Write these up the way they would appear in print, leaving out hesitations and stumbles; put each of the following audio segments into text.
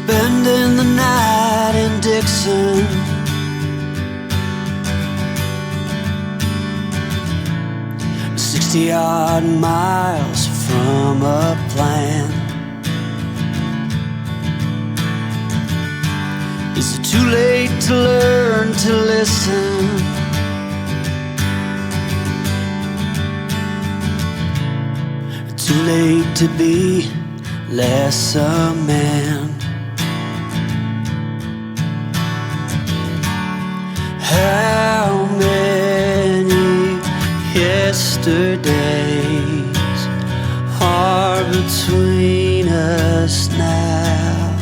spending the night in Dixon. 60-odd miles from a plan. Is it too late to learn to listen? Too late to be less a man. How many yesterdays are between us now?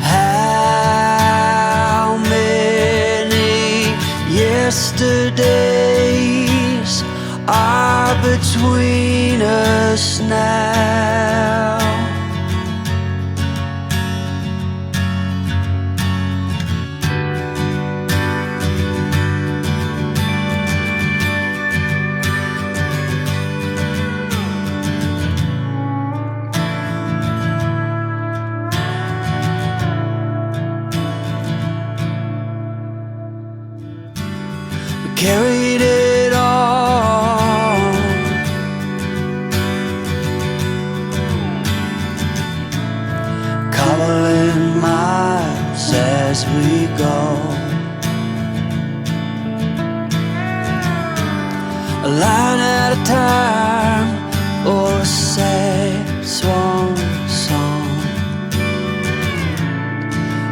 How many yesterdays are between us now? Carried it on, cobbling miles as we go, a line at a time, or a sad swan song,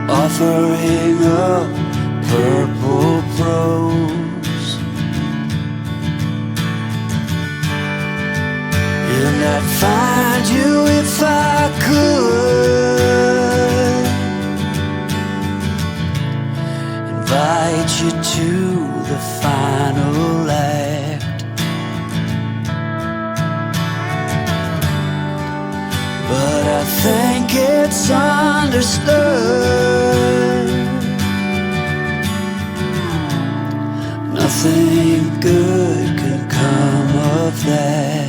offering up purple prose. And I'd find you if I could, invite you to the final act. But I think it's understood nothing good can come of that.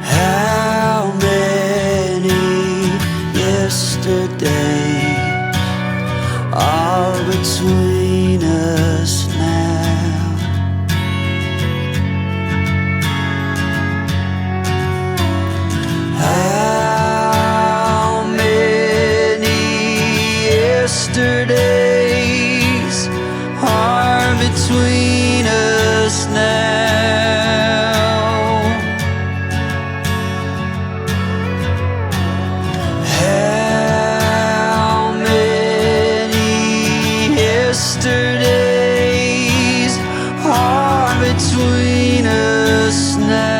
How many yesterdays are between us now? How many yesterdays are between us now? Yesterdays are between us now.